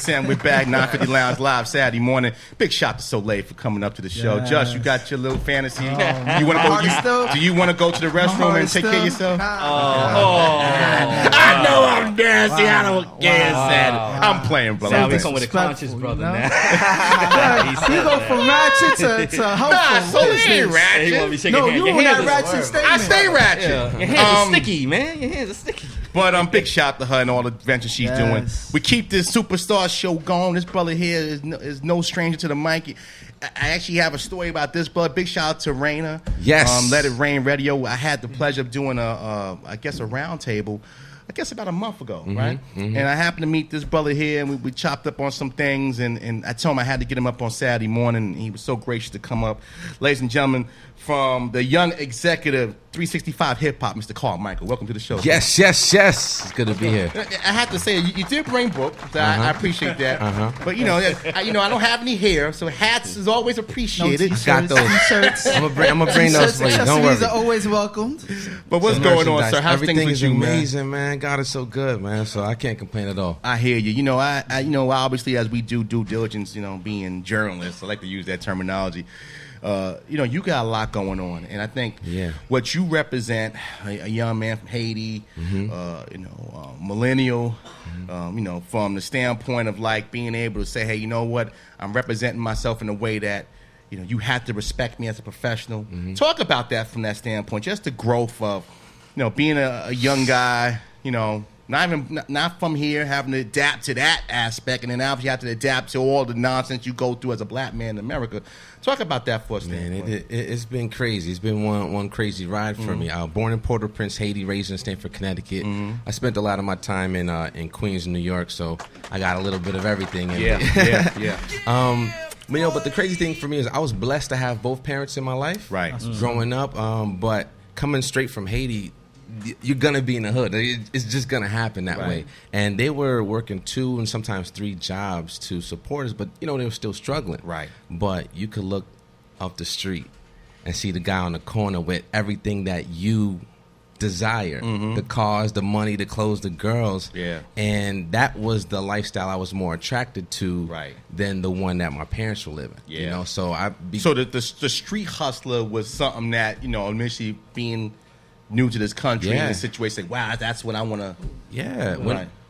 100%. We're back, 950 Lounge Live, Saturday morning. Big shout to Soleil for coming up to the show. Yes. Josh, you got your little fantasy. You want to go? Do you want to go to the restroom and take care of yourself? I know I'm nasty. I don't care. I'm playing, brother. Now we come with a conscious brother now. You go from ratchet to helpful. Nah, Soleil ain't ratchet. No, you on that ratchet statement. I stay ratchet. Yeah. Your hands are sticky, man. Your hands are sticky. But big shout to her and all the adventures she's doing. We keep this superstar show going. This brother here is no stranger to the mic. I actually have a story about this brother. Big shout out to Raina. Yes. Let It Rain Radio. I had the pleasure of doing a round table, about a month ago, right? Mm-hmm. And I happened to meet this brother here, and we chopped up on some things, and I told him I had to get him up on Saturday morning, and he was so gracious to come up. Ladies and gentlemen, from the young executive 365 hip hop, Mr. Carl Michael. Welcome to the show. Yes. It's good to be here. I have to say, you did bring books. I appreciate that. But I don't have any hair, so hats is always appreciated. No got those. T-shirts. I'm gonna bring those for you. Don't worry. Accessories are always welcomed. But what's going on, sir? How's Everything things with is you, amazing, man. God is so good, man. So I can't complain at all. I hear you. I obviously, as we do due diligence, being journalists, I like to use that terminology. You got a lot going on, and I think what you represent, a young man from Haiti, millennial, from the standpoint of like being able to say, hey, you know what, I'm representing myself in a way that, you have to respect me as a professional. Mm-hmm. Talk about that from that standpoint, just the growth of, being a young guy, not from here, having to adapt to that aspect, and then obviously you have to adapt to all the nonsense you go through as a black man in America. Talk about that for us, man. It's been crazy. It's been one crazy ride for me. Born in Port-au-Prince, Haiti, raised in Stamford, Connecticut. I spent a lot of my time in Queens, New York, so I got a little bit of everything. But the crazy thing for me is I was blessed to have both parents in my life, right? Growing up, but coming straight from Haiti, you're gonna be in the hood. It's just gonna happen that way. And they were working 2 and sometimes 3 jobs to support us, but they were still struggling. Right. But you could look up the street and see the guy on the corner with everything that you desire: the cars, the money, the clothes, the girls. Yeah. And that was the lifestyle I was more attracted to than the one that my parents were living. Yeah. So the street hustler was something that initially being new to this country in this situation, wow, that's what I want to. Yeah,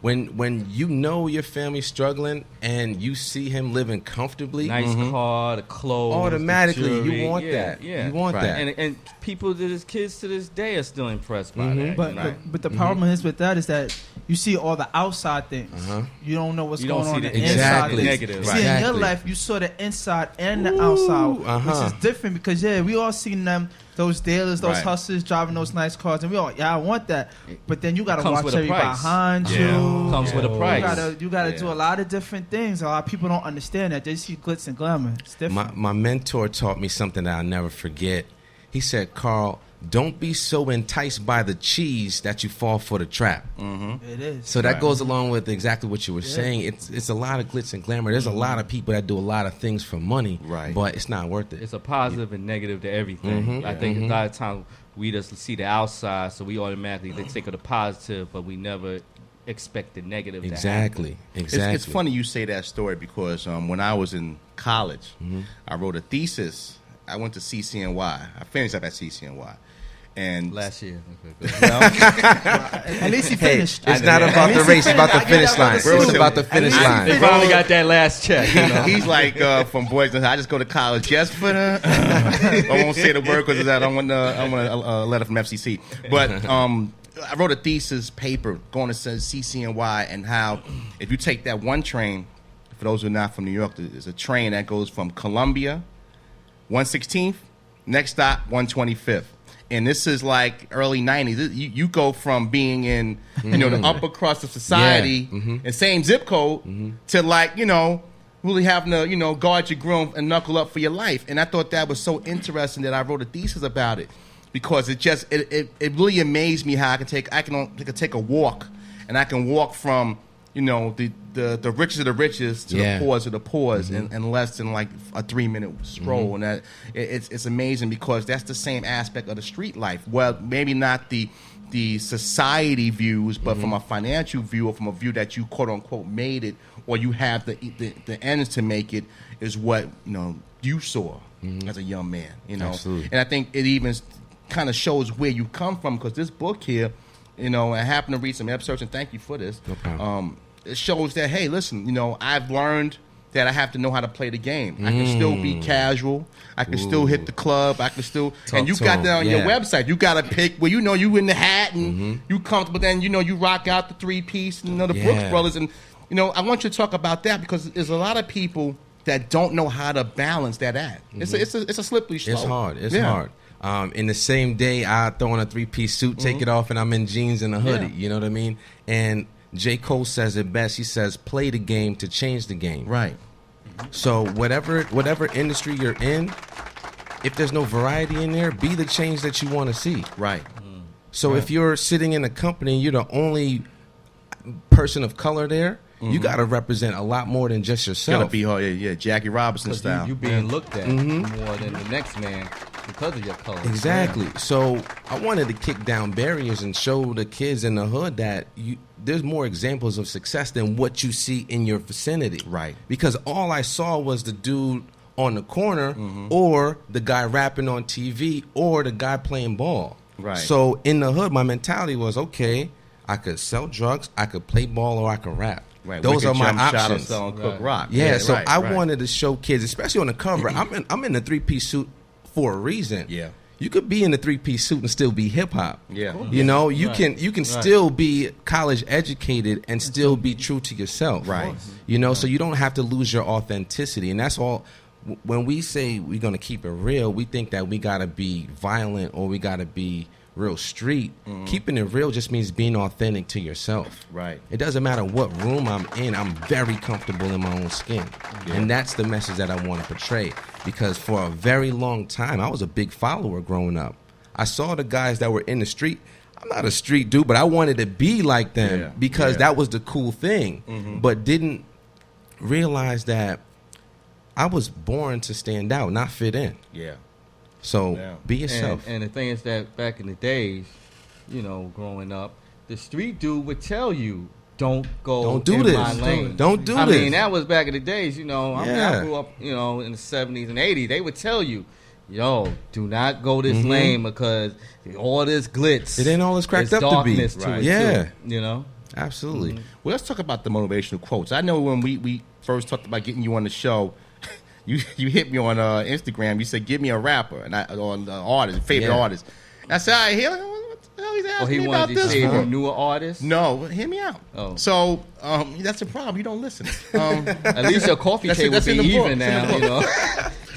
when your family's struggling and you see him living comfortably, nice car, the clothes, automatically the jewelry, you want that. Yeah. You want that, and people, kids to this day are still impressed by that. But the problem is with that is that you see all the outside things. You don't know what's going on in the inside. Negative. See, in your life, you saw the inside and the outside, which is different because we all seen them. Those dealers, those hustlers driving those nice cars, and we all, I want that. But then you got to watch everybody behind you. Comes with a price. You got to do a lot of different things. A lot of people don't understand that. They see glitz and glamour. It's different. My mentor taught me something that I'll never forget. He said, Carl, don't be so enticed by the cheese that you fall for the trap. It is. So that goes along with exactly what you were saying. It's a lot of glitz and glamour. There's a lot of people that do a lot of things for money, but it's not worth it. It's a positive and negative to everything. I think a lot of times we just see the outside, so we automatically think of the positive, but we never expect the negative to happen. Exactly. It's funny you say that story because when I was in college, I wrote a thesis. I went to CCNY. I finished up at CCNY. And last year. At least he finished. It's not about the race, it's about the finish line. It's about the finish line. They finally got that last check. He's like from Boys and I just go to college just for the. I won't say the word because I don't want a letter from FCC. But I wrote a thesis paper going to CCNY and how if you take that one train, for those who are not from New York, there's a train that goes from Columbia, 116th, next stop 125th. And this is like early 90s. You go from being in, the upper crust of society and same zip code to like, really having to, guard your groom and knuckle up for your life. And I thought that was so interesting that I wrote a thesis about it because it really amazed me how I can take a walk and I can walk from you know, the richest of the richest to the poorest of the poorest in less than like a 3-minute stroll. And that it's amazing because that's the same aspect of the street life. Well, maybe not the society views, but from a financial view or from a view that you quote unquote made it, or you have the ends to make it, is what, you know, you saw as a young man, you know. Absolutely. And I think it even kind of shows where you come from, because this book here, you know, I happened to read some episodes, and thank you for this. No problem. It shows that, hey, listen, you know, I've learned that I have to know how to play the game. I can still be casual. I can still hit the club. I can still, and you got that on your website. You got to pick where, you know, you in the hat and you comfortable. Then, you know, you rock out the 3-piece, you know, the Brooks Brothers. And, you know, I want you to talk about that, because there's a lot of people that don't know how to balance that act. It's a slippery slope. It's hard. It's hard. In the same day, I throw on a 3-piece suit, take it off, and I'm in jeans and a hoodie. You know what I mean? And J. Cole says it best. He says, play the game to change the game. Right. So whatever industry you're in, if there's no variety in there, be the change that you want to see. Right. So if you're sitting in a company and you're the only person of color there, you got to represent a lot more than just yourself. You got to be, Jackie Robinson style. You being looked at more than the next man because of your color. Exactly. So I wanted to kick down barriers and show the kids in the hood that there's more examples of success than what you see in your vicinity. Right. Because all I saw was the dude on the corner or the guy rapping on TV or the guy playing ball. Right. So in the hood, my mentality was, okay, I could sell drugs, I could play ball, or I could rap. Right. Those are my options. options. Cook rock. Yeah, so I wanted to show kids, especially on the cover. I'm in the 3-piece suit for a reason. Yeah. You could be in the 3-piece suit and still be hip hop. Yeah. You know, you can still be college educated and still be true to yourself. Right. You know, so you don't have to lose your authenticity. And that's all. When we say we're going to keep it real, we think that we got to be violent or we got to be real street. Keeping it real just means being authentic to yourself. Right. It doesn't matter what room I'm in. I'm very comfortable in my own skin. And that's the message that I want to portray. Because for a very long time, I was a big follower growing up. I saw the guys that were in the street. I'm not a street dude, but I wanted to be like them because that was the cool thing. But didn't realize that I was born to stand out, not fit in. Yeah. So be yourself. And the thing is that back in the days, you know, growing up, the street dude would tell you, don't do in this. my lane. Don't do I this. I mean, that was back in the days, you know. I mean, I grew up, you know, in the 70s and 80s. They would tell you, yo, do not go this lane because all this glitz. It ain't all it's cracked up to be. Darkness to it too, you know? Absolutely. Well, let's talk about the motivational quotes. I know when we first talked about getting you on the show, you hit me on Instagram. You said, give me a rapper and on the artist, favorite artist. And I said, all right, here, what the hell he's asking me about this? He wanted to say a newer artist? No, hear me out. Oh. So that's the problem. You don't listen. At least your coffee table will be even now, you know.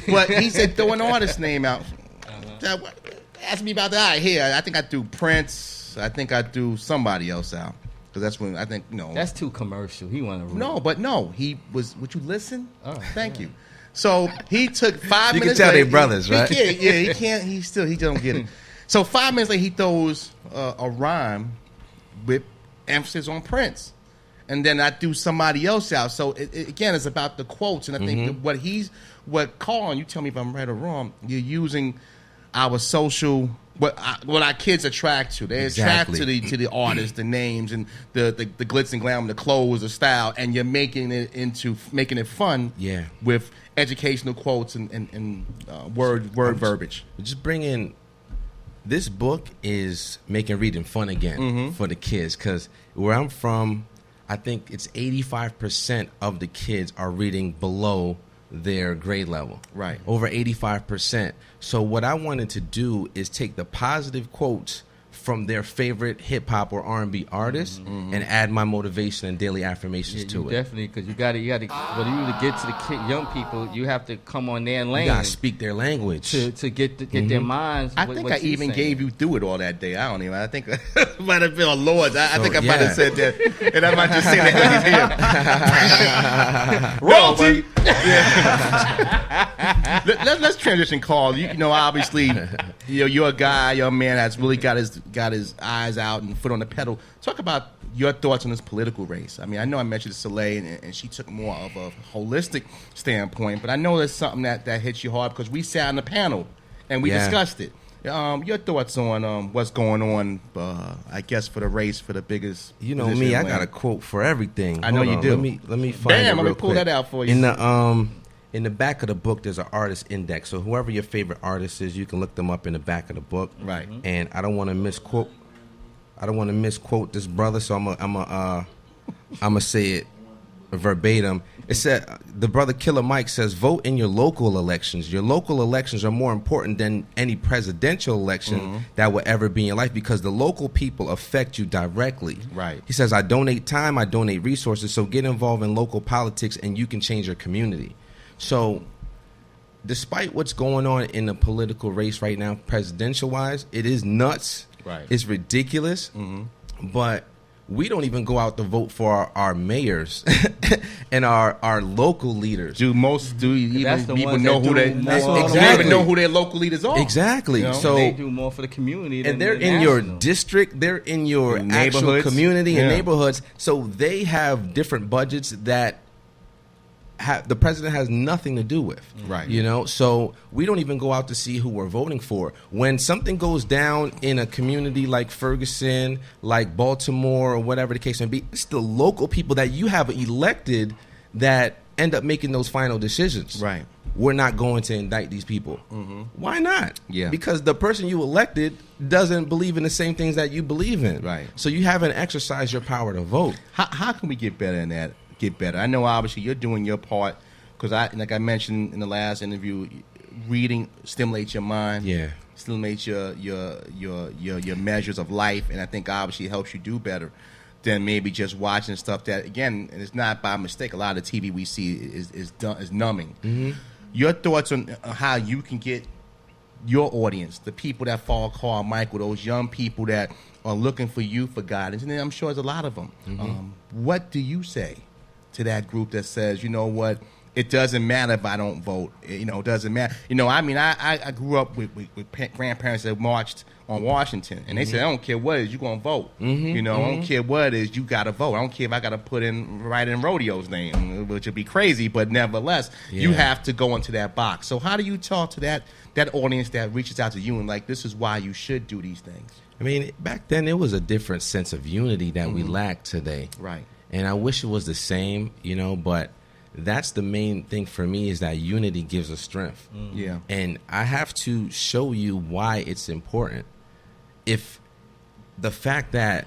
But he said, throw an artist name out. Ask me about that. All right, here, I think I threw Prince. I think I threw somebody else out. Because that's when I think, That's too commercial. He wanted to he was, would you listen? Thank you. So he took 5 minutes. You can tell they're brothers, right? He can't. He don't get it. So 5 minutes later, he throws a rhyme with emphasis on Prince, and then I do somebody else out. So again, it's about the quotes, and I think what Carl, you tell me if I'm right or wrong. You're using our social. What our kids attract to. They attract to the artists, the names, and the glitz and glam, the clothes, the style, and you're making it fun. Yeah. With educational quotes and word verbiage. Just bring in. This book is making reading fun again for the kids, because where I'm from, I think it's 85% of the kids are reading below their grade level. Right. Over 85%. So what I wanted to do is take the positive quotes from their favorite hip-hop or R&B artists and add my motivation and daily affirmations to it. Definitely, because you got to, for you to get to the young people, you have to come on their lane. You got to speak their language. To get their minds. I think I even gave you through it all that day. I don't even. I think it might have been on Lord's. I think I might have said that. And I might just say that because he's here. Royalty. Let's transition, Carl. You know, obviously, you're a guy, you're a man that's really got his eyes out and foot on the pedal. Talk about your thoughts on this political race. I mean, I know I mentioned Soleil, and she took more of a holistic standpoint, but I know there's something that hits you hard because we sat on the panel and we discussed it. Your thoughts on what's going on, I guess, for the race for the biggest. You know me, I got a quote for everything. I know you do. Let me find it real let me pull quick. that out for you. In the back of the book, there's an artist index. So whoever your favorite artist is, you can look them up in the back of the book. Right. And I don't want to misquote. This brother, so I'm gonna say it verbatim. It said the brother Killer Mike says, "Vote in your local elections. Your local elections are more important than any presidential election that will ever be in your life because the local people affect you directly." Right. He says, "I donate time, I donate resources, so get involved in local politics, and you can change your community." So, despite what's going on in the political race right now, presidential-wise, it is nuts. Right. It's ridiculous. But we don't even go out to vote for our mayors and our local leaders. Do even people know who their local leaders are? Exactly. You know? So they do more for the community, and they're in your district, they're in your actual community and neighborhoods. So they have different budgets that the president has nothing to do with. Right. You know, so we don't even go out to see who we're voting for. When something goes down in a community like Ferguson, like Baltimore, or whatever the case may be, it's the local people that you have elected that end up making those final decisions. Right. We're not going to indict these people. Why not? Yeah. Because the person you elected doesn't believe in the same things that you believe in. Right. So you haven't exercised your power to vote. How can we get better in that? Get better. I know obviously you're doing your part because like I mentioned in the last interview, reading stimulates your mind. Yeah. Stimulates your measures of life, and I think obviously it helps you do better than maybe just watching stuff that, again, and it's not by mistake. A lot of the TV we see is numbing. Your thoughts on how you can get your audience, the people that follow Carl Michael, those young people that are looking for you for guidance, and I'm sure there's a lot of them. What do you say to that group that says, you know what, it doesn't matter if I don't vote. You know, it doesn't matter. You know, I mean, I grew up with grandparents that marched on Washington, and they said, I don't care what it is, you're going to vote. You know, I don't care what it is, you got to vote. I don't care if I got to write in Rodeo's name, which would be crazy, but nevertheless, you have to go into that box. So how do you talk to that audience that reaches out to you and like, this is why you should do these things? I mean, back then it was a different sense of unity that we lack today. Right. And I wish it was the same, you know, but that's the main thing for me is that unity gives us strength. Yeah. And I have to show you why it's important. If the fact that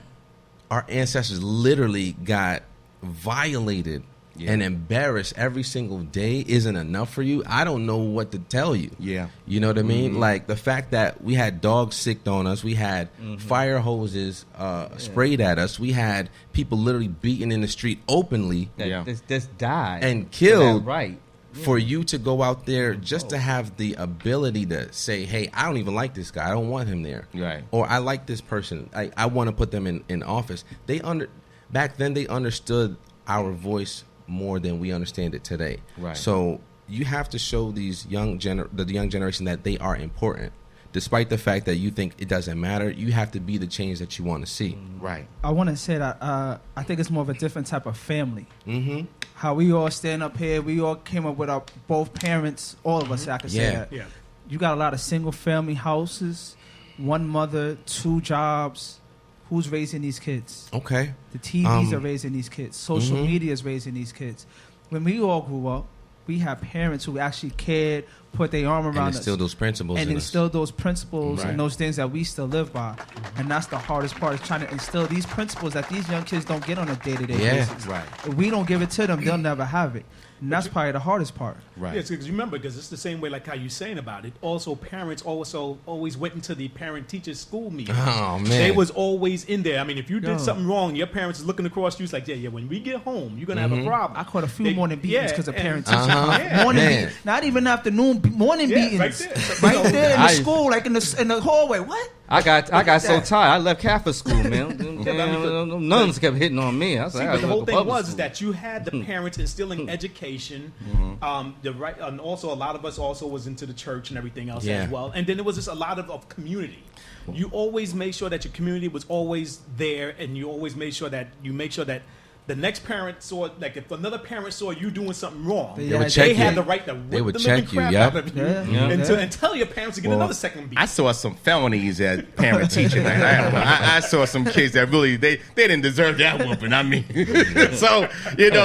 our ancestors literally got violated and embarrassed every single day isn't enough for you, I don't know what to tell you. Yeah. You know what I mean? Like the fact that we had dogs sicked on us, we had fire hoses sprayed at us, we had people literally beaten in the street openly Just died and killed. Right. For you to go out there just to have the ability to say, hey, I don't even like this guy. I don't want him there. Right. Or I like this person. I want to put them in office. Back then they understood our voice more than we understand it today. Right. So you have to show these the young generation that they are important. Despite the fact that you think it doesn't matter, you have to be the change that you want to see. Right. I want to say that I think it's more of a different type of family. Mm-hmm. How we all stand up here, we all came up with our both parents, all of us, I can say that. Yeah. You got a lot of single family houses, one mother, 2 jobs. Who's raising these kids? Okay. The TVs are raising these kids. Social media is raising these kids. When we all grew up, we had parents who actually cared, put their arm around us. And instill those principles and in instill us. those principles Right. and those things that we still live by. And that's the hardest part, is trying to instill these principles that these young kids don't get on a day-to-day basis. Right. If we don't give it to them, they'll never have it. And that's probably the hardest part. Right. Yes, because remember, because it's the same way like how you're saying about it. Also, parents also always went into the parent-teacher school meeting. Oh, man. They was always in there. I mean, if you Yo. did something wrong, your parents is looking across you, it's like, yeah, when we get home, you're going to have a problem. I caught a few morning beatings because of parents. Yeah. Morning Man. beatings. Not even afternoon, morning Yeah, beatings. right there. Right there in the I- school, like in the hallway. What? I got so tired. I left Catholic school, man. nuns kept hitting on me. I was but the whole thing was is that you had the parents instilling education, the right, and also a lot of us also was into the church and everything else as well. And then there was just a lot of community. You always made sure that your community was always there, and you always made sure that the next parent saw, like, if another parent saw you doing something wrong, they had the right to whip the living crap out of you and tell your parents to get another second beat. I saw some felonies at parent teaching. I saw some kids that really they didn't deserve that whooping. I mean, so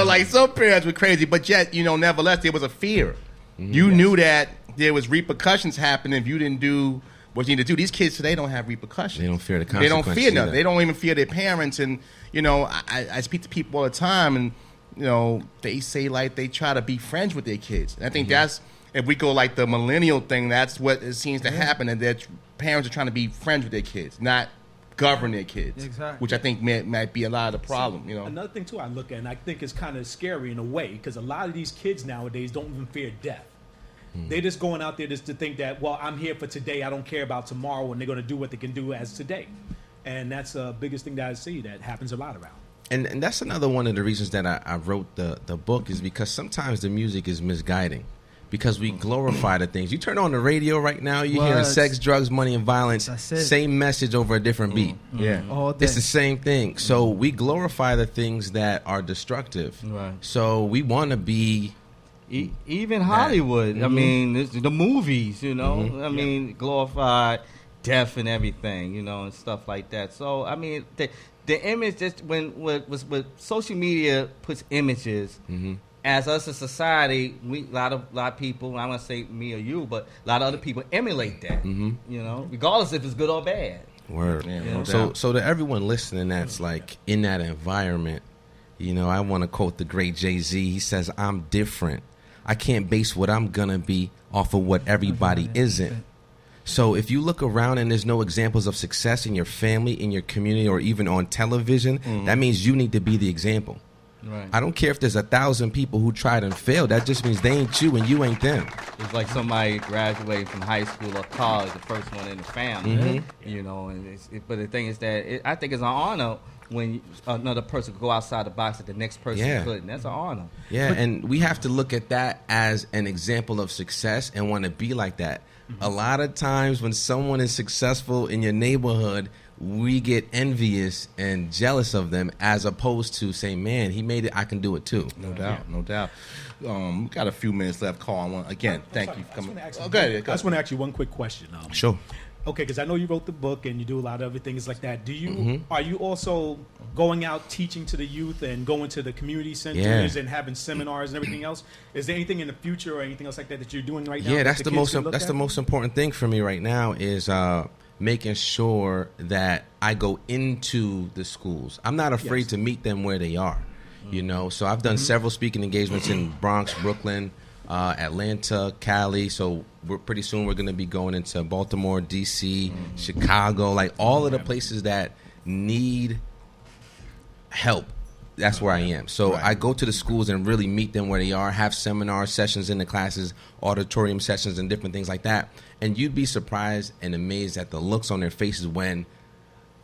like some parents were crazy, but yet nevertheless there was a fear. You knew that there was repercussions happening if you didn't do what you need to do. These kids today don't have repercussions. They don't fear the consequences. They don't fear nothing. They don't even fear their parents. And I speak to people all the time, and they say like they try to be friends with their kids. And I think that's, if we go like the millennial thing, that's what it seems to happen. And that parents are trying to be friends with their kids, not govern their kids. Exactly. Which I think might be a lot of the problem. Another thing too I look at, and I think it's kind of scary in a way, because a lot of these kids nowadays don't even fear death. They're just going out there just to think that, well, I'm here for today. I don't care about tomorrow, and they're going to do what they can do as today. And that's the biggest thing that I see that happens a lot around. And that's another one of the reasons that I wrote the book, is because sometimes the music is misguiding. Because we glorify the things. You turn on the radio right now, you're hearing sex, drugs, money, and violence. Same message over a different beat. Yeah, it's the same thing. So we glorify the things that are destructive. Right. So we want to be... Even Hollywood, I mean, the movies, I mean, glorified death and everything, and stuff like that. So, I mean, the image, just when social media puts images, as us as society, a lot of people, I want to say me or you, but a lot of other people emulate that, regardless if it's good or bad. Word. Yeah, so to everyone listening that's like in that environment, I want to quote the great Jay-Z. He says, "I'm different. I can't base what I'm going to be off of what everybody isn't." So if you look around and there's no examples of success in your family, in your community, or even on television, that means you need to be the example. Right. I don't care if there's 1,000 people who tried and failed. That just means they ain't you and you ain't them. It's like somebody graduating from high school or college, the first one in the family. But the thing is that I think it's an honor when another person could go outside the box that the next person couldn't. That's an honor. Yeah, and we have to look at that as an example of success and want to be like that. A lot of times when someone is successful in your neighborhood, we get envious and jealous of them, as opposed to saying, man, he made it, I can do it too. No doubt. We got a few minutes left, Carl. Again, thank you for coming. I just want to ask you one quick question. Sure. Okay, because I know you wrote the book and you do a lot of other things like that. Are you also going out teaching to the youth and going to the community centers and having seminars and everything else? Is there anything in the future or anything else like that you're doing right now? Yeah, that's the most important thing for me right now is making sure that I go into the schools. I'm not afraid to meet them where they are. So I've done several speaking engagements in Bronx, Brooklyn, Atlanta, Cali. So pretty soon we're going to be going into Baltimore, D.C., Chicago, like all of the places that need help. That's where I am. So I go to the schools and really meet them where they are, have seminar sessions in the classes, auditorium sessions, and different things like that. And you'd be surprised and amazed at the looks on their faces when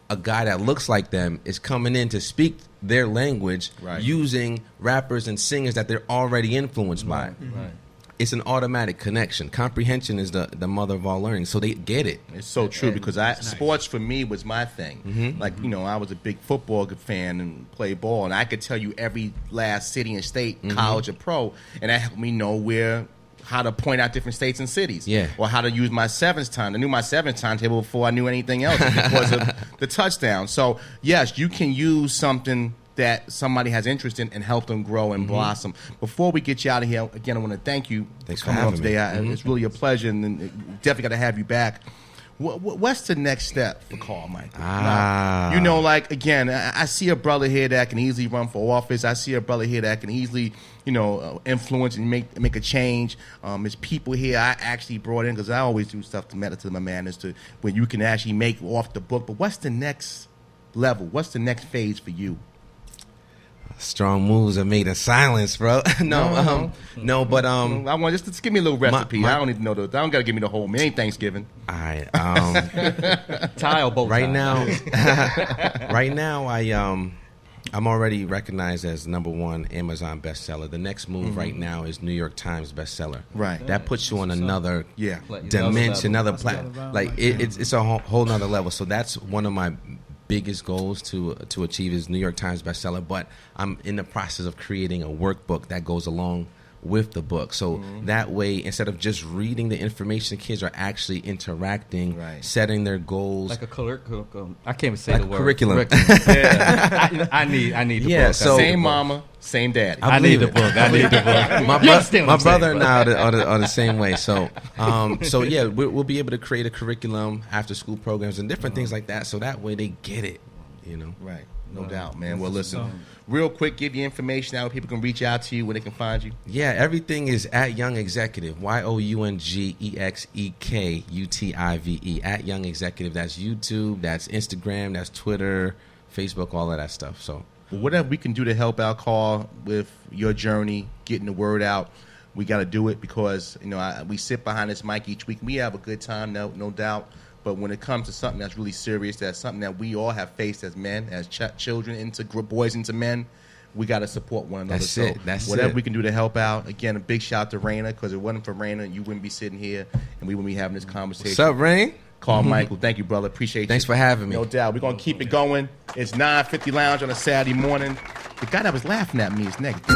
a guy that looks like them is coming in to speak their language using rappers and singers that they're already influenced by. Right. It's an automatic connection. Comprehension is the mother of all learning, so they get it. It's so true, because sports for me was my thing. Like, I was a big football fan and played ball, and I could tell you every last city and state, college or pro, and that helped me know how to point out different states and cities. Yeah. Or how to use my sevens time. I knew my sevens timetable before I knew anything else because of the touchdown. So, yes, you can use something that somebody has interest in and help them grow and blossom. Before we get you out of here, again, I want to thank you for coming on today. It's really a pleasure, and definitely got to have you back. What's the next step for Carl Michael? Now, again, I see a brother here that can easily run for office. I see a brother here that can easily, influence and make a change. There's people here I actually brought in, because I always do stuff to matter to my man, as to when you can actually make off the book. But what's the next level? What's the next phase for you? Strong moves are made in silence, bro. No, but I want just give me a little recipe. I don't need to know I don't gotta give me the whole. It ain't Thanksgiving. All right. Tile both right now, I'm already recognized as #1 Amazon bestseller. The next move right now is New York Times bestseller. Right. That puts you on another Like dimension, another level. platform. Like it's a whole nother level. So that's one of my biggest goals to achieve is New York Times bestseller. But I'm in the process of creating a workbook that goes along with the book, so that way instead of just reading the information, kids are actually interacting, setting their goals, like a curriculum. I can't even say like the word curriculum. I need the book. So same mama, same daddy. I need the book. I need the book. My brother and I are the same way. So we'll be able to create a curriculum, after school programs, and different things like that. So that way they get it, Right. No doubt, man. Well, listen, real quick, give you information out where people can reach out to you, where they can find you. Yeah, everything is at Young Executive, YOUNGEXEKUTIVE, at Young Executive. That's YouTube, that's Instagram, that's Twitter, Facebook, all of that stuff. So whatever we can do to help out, Carl, with your journey, getting the word out, we got to do it because, we sit behind this mic each week. We have a good time, no doubt. But when it comes to something that's really serious, that's something that we all have faced as men, as children, into boys into men, we got to support one another. That's whatever it. we can do to help out. Again, a big shout out to Raina, because if it wasn't for Raina, you wouldn't be sitting here and we wouldn't be having this conversation. What's up, Rain? Carl Michael, thank you, brother. Appreciate you. Thanks for having me. No doubt. We're going to keep it going. It's 9:50 Lounge on a Saturday morning. The guy that was laughing at me is negative.